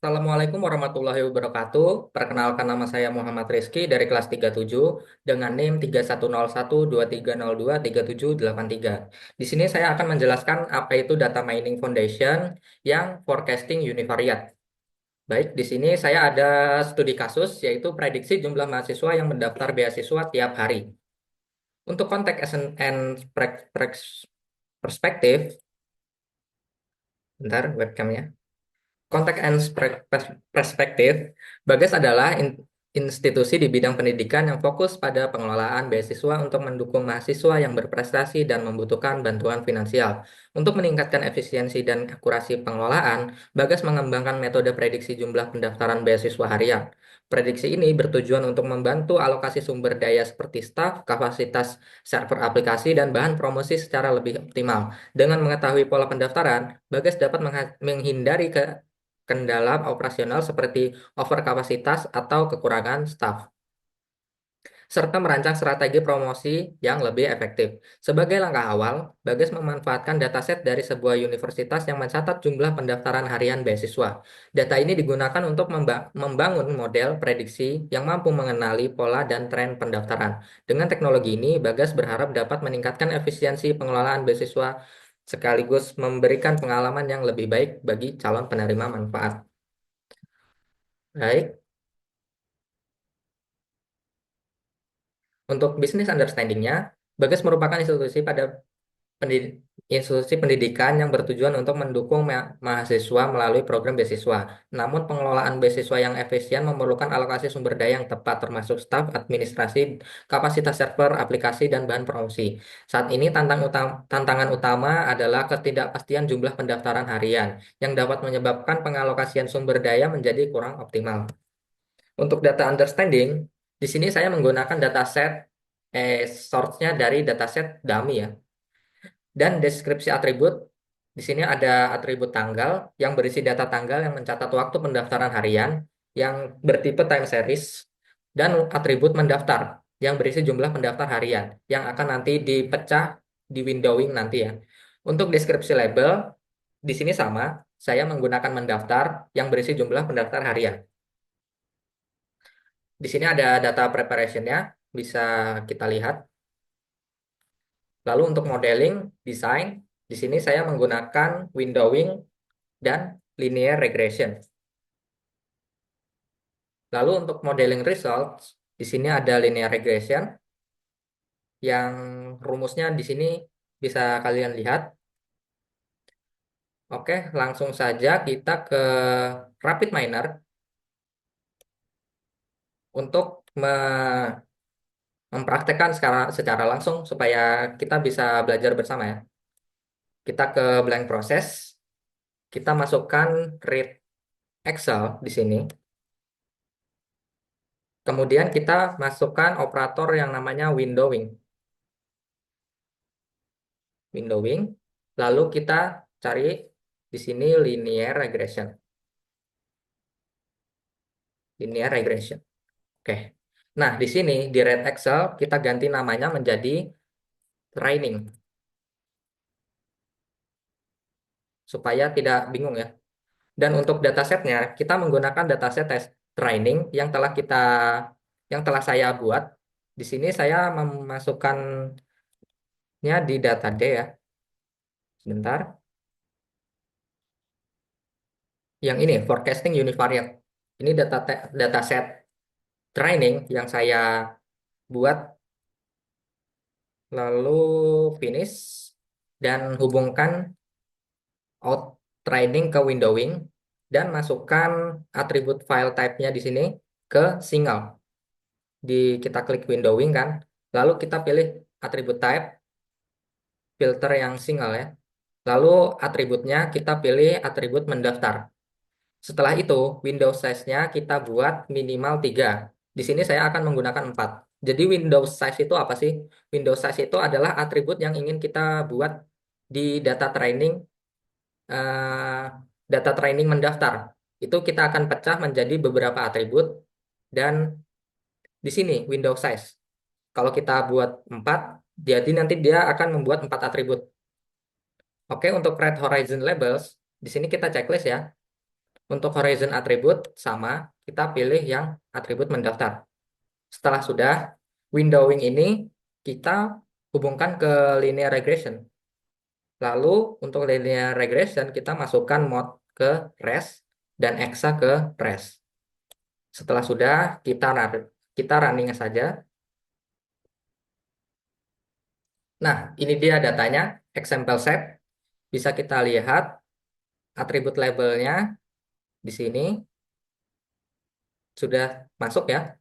Assalamualaikum warahmatullahi wabarakatuh. Perkenalkan nama saya Muhammad Rizky dari kelas 37 dengan NIM 310123023783. Di sini saya akan menjelaskan apa itu Data Mining Foundation yang Forecasting Univariate. Baik, di sini saya ada studi kasus yaitu prediksi jumlah mahasiswa yang mendaftar beasiswa tiap hari. Untuk konteks perspektif, bentar webcamnya. Konteks and perspektif, Bagas adalah institusi di bidang pendidikan yang fokus pada pengelolaan beasiswa untuk mendukung mahasiswa yang berprestasi dan membutuhkan bantuan finansial. Untuk meningkatkan efisiensi dan akurasi pengelolaan, Bagas mengembangkan metode prediksi jumlah pendaftaran beasiswa harian. Prediksi ini bertujuan untuk membantu alokasi sumber daya seperti staf, kapasitas server aplikasi, dan bahan promosi secara lebih optimal. Dengan mengetahui pola pendaftaran, Bagas dapat menghindari kendala operasional seperti overkapasitas atau kekurangan staf, serta merancang strategi promosi yang lebih efektif. Sebagai langkah awal, Bagas memanfaatkan dataset dari sebuah universitas yang mencatat jumlah pendaftaran harian beasiswa. Data ini digunakan untuk membangun model prediksi yang mampu mengenali pola dan tren pendaftaran. Dengan teknologi ini, Bagas berharap dapat meningkatkan efisiensi pengelolaan beasiswa sekaligus memberikan pengalaman yang lebih baik bagi calon penerima manfaat. Baik, untuk bisnis understanding-nya, Bagas merupakan institusi pendidikan yang bertujuan untuk mendukung mahasiswa melalui program beasiswa. Namun pengelolaan beasiswa yang efisien memerlukan alokasi sumber daya yang tepat, termasuk staf, administrasi, kapasitas server, aplikasi, dan bahan promosi. Saat ini tantangan utama adalah ketidakpastian jumlah pendaftaran harian, yang dapat menyebabkan pengalokasian sumber daya menjadi kurang optimal. Untuk data understanding, di sini saya menggunakan dataset source-nya dari dataset dummy ya. Dan deskripsi atribut, di sini ada atribut tanggal yang berisi data tanggal yang mencatat waktu pendaftaran harian yang bertipe time series dan atribut mendaftar yang berisi jumlah pendaftar harian yang akan nanti dipecah di windowing nanti ya. Untuk deskripsi label, di sini sama, saya menggunakan mendaftar yang berisi jumlah pendaftar harian. Di sini ada data preparation-nya, bisa kita lihat. Lalu untuk modeling, desain, di sini saya menggunakan windowing dan linear regression. Lalu untuk modeling results, di sini ada linear regression yang rumusnya di sini bisa kalian lihat. Oke, langsung saja kita ke RapidMiner untuk mempraktekkan secara langsung supaya kita bisa belajar bersama ya. Kita ke blank process, kita masukkan read Excel di sini. Kemudian kita masukkan operator yang namanya windowing. Windowing. Lalu kita cari di sini linear regression. Linear regression. Oke. Nah, di sini di Red Excel kita ganti namanya menjadi training supaya tidak bingung ya. Dan untuk datasetnya kita menggunakan dataset tes training yang telah saya buat. Di sini saya memasukkannya di data D ya. Sebentar. Yang ini forecasting univariate. Ini dataset training yang saya buat, lalu finish dan hubungkan out training ke windowing dan masukkan atribut file type-nya di sini ke single. Kita klik windowing kan, lalu kita pilih atribut type filter yang single ya. Lalu atributnya kita pilih atribut mendaftar. Setelah itu, Windows size-nya kita buat minimal 3. Di sini saya akan menggunakan 4. Jadi Windows size itu apa sih? Windows size itu adalah atribut yang ingin kita buat di eh, data training mendaftar. Itu kita akan pecah menjadi beberapa atribut dan di sini Windows size. Kalau kita buat 4, jadi nanti dia akan membuat 4 atribut. Oke, untuk Red Horizon Labels, di sini kita checklist ya. Untuk horizon atribut sama, kita pilih yang atribut mendaftar. Setelah sudah, windowing ini kita hubungkan ke linear regression. Lalu untuk linear regression kita masukkan mode ke res dan exa ke res. Setelah sudah kita running saja. Nah, ini dia datanya example set. Bisa kita lihat atribut labelnya di sini sudah masuk ya.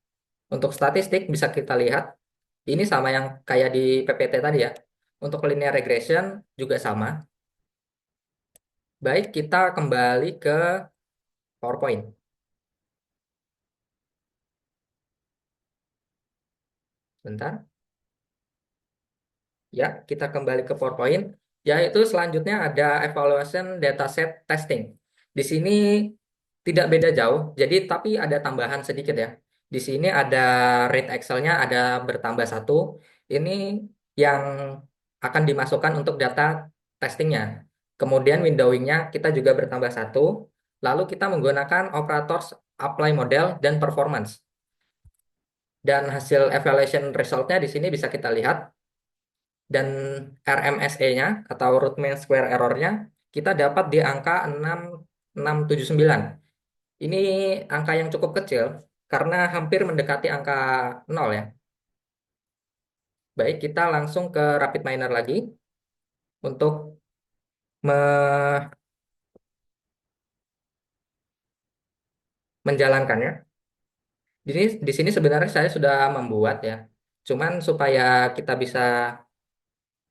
Untuk statistik bisa kita lihat ini sama yang kayak di PPT tadi ya. Untuk linear regression juga sama. Baik, kita kembali ke PowerPoint. Bentar. Ya, kita kembali ke PowerPoint. Yaitu selanjutnya ada evaluation dataset testing. Di sini tidak beda jauh, jadi tapi ada tambahan sedikit ya. Di sini ada rate Excel-nya ada bertambah satu. Ini yang akan dimasukkan untuk data testingnya. Kemudian windowing-nya kita juga bertambah satu. Lalu kita menggunakan operator apply model dan performance. Dan hasil evaluation result-nya di sini bisa kita lihat dan RMSE-nya atau root mean square error-nya kita dapat di angka 6,679. Ini angka yang cukup kecil karena hampir mendekati angka 0 ya. Baik, kita langsung ke RapidMiner lagi untuk me- menjalankannya. Di sini sebenarnya saya sudah membuat ya. Cuman supaya kita bisa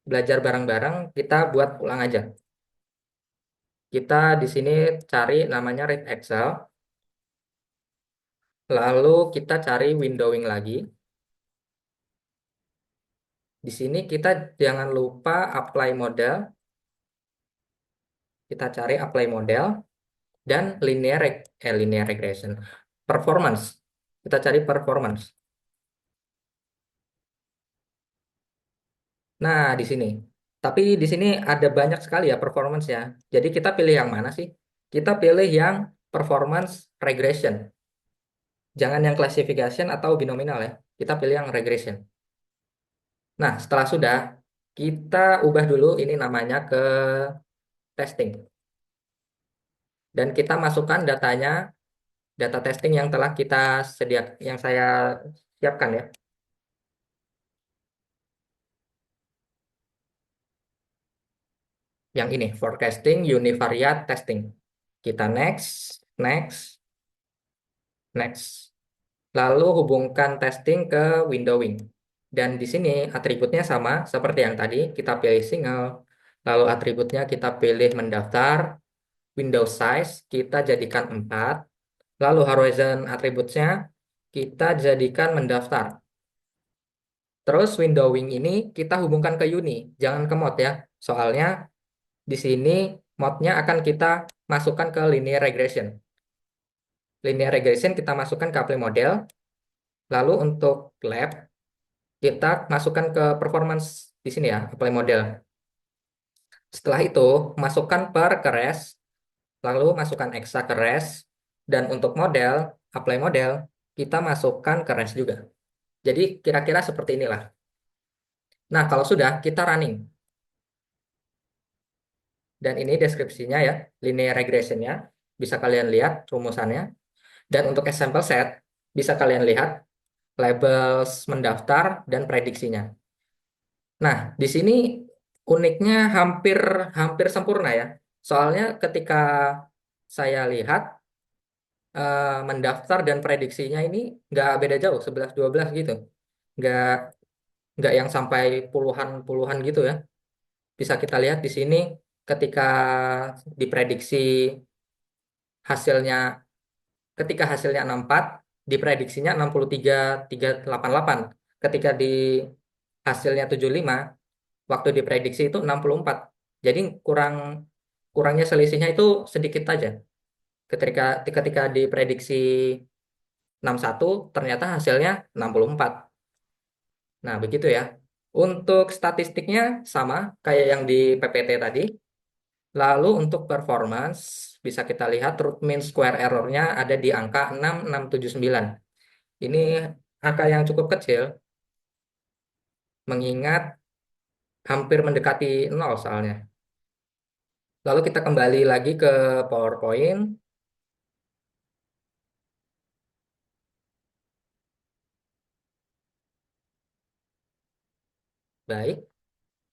belajar bareng-bareng, kita buat ulang aja. Kita di sini cari namanya read Excel, lalu kita cari windowing lagi. Di sini kita jangan lupa apply model. Kita cari apply model dan linear regression. Performance. Kita cari performance. Nah, di sini. Tapi di sini ada banyak sekali ya performance ya. Jadi kita pilih yang mana sih? Kita pilih yang performance regression. Jangan yang classification atau binominal ya. Kita pilih yang regression. Nah, setelah sudah, kita ubah dulu ini namanya ke testing. Dan kita masukkan datanya data testing yang telah kita sediakan, yang saya siapkan ya. Yang ini, forecasting univariate testing. Kita next, next, next. Lalu hubungkan testing ke windowing. Dan di sini atributnya sama seperti yang tadi, kita pilih single. Lalu atributnya kita pilih mendaftar, window size kita jadikan 4. Lalu horizon atributnya kita jadikan mendaftar. Terus windowing ini kita hubungkan ke uni, jangan ke mod ya. Soalnya di sini modnya akan kita masukkan ke linear regression. Linear regression kita masukkan ke apply model. Lalu untuk lab kita masukkan ke performance di sini ya, apply model. Setelah itu masukkan per ke res, lalu masukkan exa ke res, dan untuk model, apply model, kita masukkan ke res juga. Jadi kira-kira seperti inilah. Nah, kalau sudah, kita running. Dan ini deskripsinya ya, linear regressionnya. Bisa kalian lihat rumusannya. Dan untuk example set, bisa kalian lihat labels mendaftar dan prediksinya. Nah, di sini uniknya hampir hampir sempurna ya. Soalnya ketika saya lihat mendaftar dan prediksinya ini nggak beda jauh, 11-12 gitu. Nggak nggak yang sampai puluhan-puluhan gitu ya. Bisa kita lihat di sini ketika diprediksi hasilnya ketika hasilnya 64 diprediksinya 63,388. Ketika di hasilnya 75 waktu diprediksi itu 64. Jadi kurangnya selisihnya itu sedikit aja. Ketika ketika diprediksi 61 ternyata hasilnya 64. Nah, begitu ya. Untuk statistiknya sama kayak yang di PPT tadi. Lalu untuk performance bisa kita lihat root mean square error-nya ada di angka 6679. Ini angka yang cukup kecil, mengingat hampir mendekati nol soalnya. Lalu kita kembali lagi ke PowerPoint. Baik.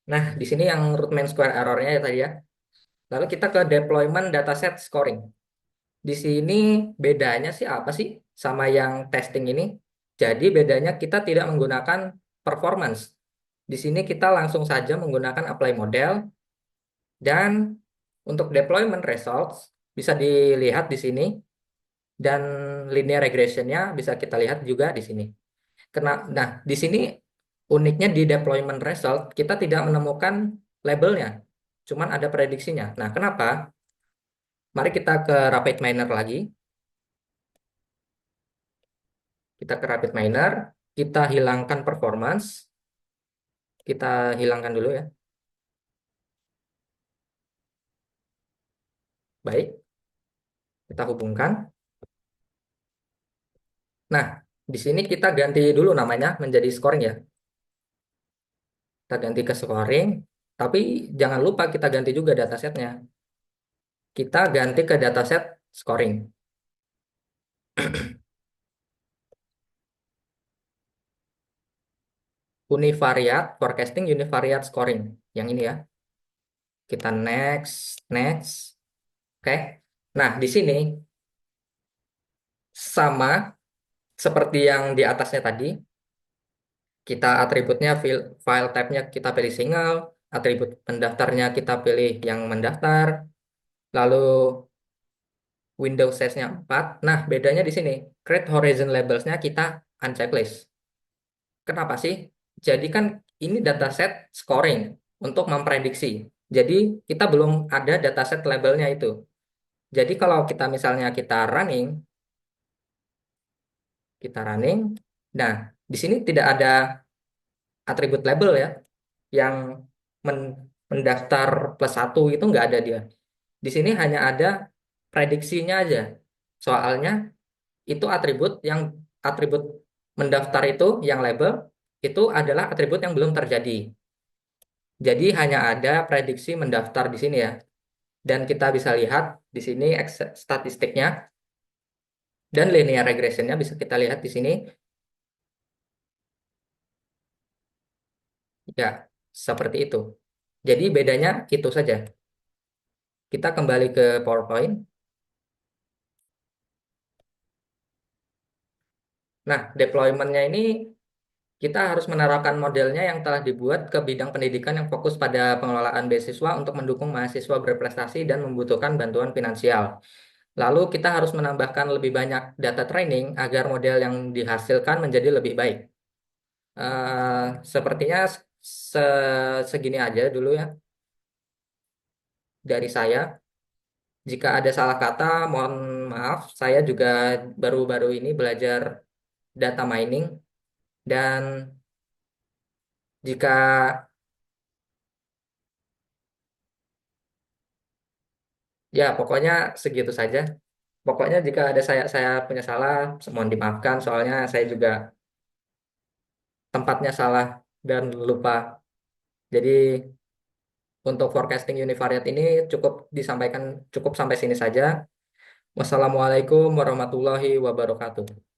Nah, di sini yang root mean square error-nya ya tadi ya. Lalu kita ke deployment dataset scoring. Di sini bedanya sih apa sih sama yang testing ini? Jadi bedanya kita tidak menggunakan performance. Di sini kita langsung saja menggunakan apply model dan untuk deployment results bisa dilihat di sini dan linear regression-nya bisa kita lihat juga di sini. Nah, di sini uniknya di deployment result kita tidak menemukan labelnya, cuman ada prediksinya. Nah, kenapa? Mari kita ke RapidMiner lagi. Kita ke RapidMiner, kita hilangkan performance, kita hilangkan dulu ya. Baik, kita hubungkan. Nah, di sini kita ganti dulu namanya menjadi scoring ya. Kita ganti ke scoring, tapi jangan lupa kita ganti juga datasetnya. Kita ganti ke dataset scoring. Univariate forecasting, univariate scoring. Yang ini ya. Kita next, next. Oke. Nah, di sini sama seperti yang di atasnya tadi, kita atributnya file type-nya kita pilih single, atribut pendaftarnya kita pilih yang mendaftar, lalu window size-nya 4. Nah, bedanya di sini, create horizon labels-nya kita unchecklist. Kenapa sih? Jadi kan ini dataset scoring untuk memprediksi. Jadi kita belum ada dataset labelnya itu. Jadi kalau kita misalnya kita running, nah di sini tidak ada atribut label ya, yang mendaftar plus satu itu nggak ada dia. Di sini hanya ada prediksinya aja. Soalnya itu atribut mendaftar itu yang label itu adalah atribut yang belum terjadi. Jadi hanya ada prediksi mendaftar di sini ya. Dan kita bisa lihat di sini statistiknya dan linear regressionnya bisa kita lihat di sini. Ya, seperti itu. Jadi bedanya itu saja. Kita kembali ke PowerPoint. Nah, deployment-nya ini kita harus menerapkan modelnya yang telah dibuat ke bidang pendidikan yang fokus pada pengelolaan beasiswa untuk mendukung mahasiswa berprestasi dan membutuhkan bantuan finansial. Lalu kita harus menambahkan lebih banyak data training agar model yang dihasilkan menjadi lebih baik. Sepertinya segini aja dulu ya dari saya. Jika ada salah kata, mohon maaf. Saya juga baru-baru ini belajar data mining dan jika ya pokoknya segitu saja. Pokoknya jika ada saya punya salah, mohon dimaafkan. Soalnya saya juga tempatnya salah dan lupa. Jadi untuk forecasting univariate ini cukup sampai sini saja. Wassalamualaikum warahmatullahi wabarakatuh.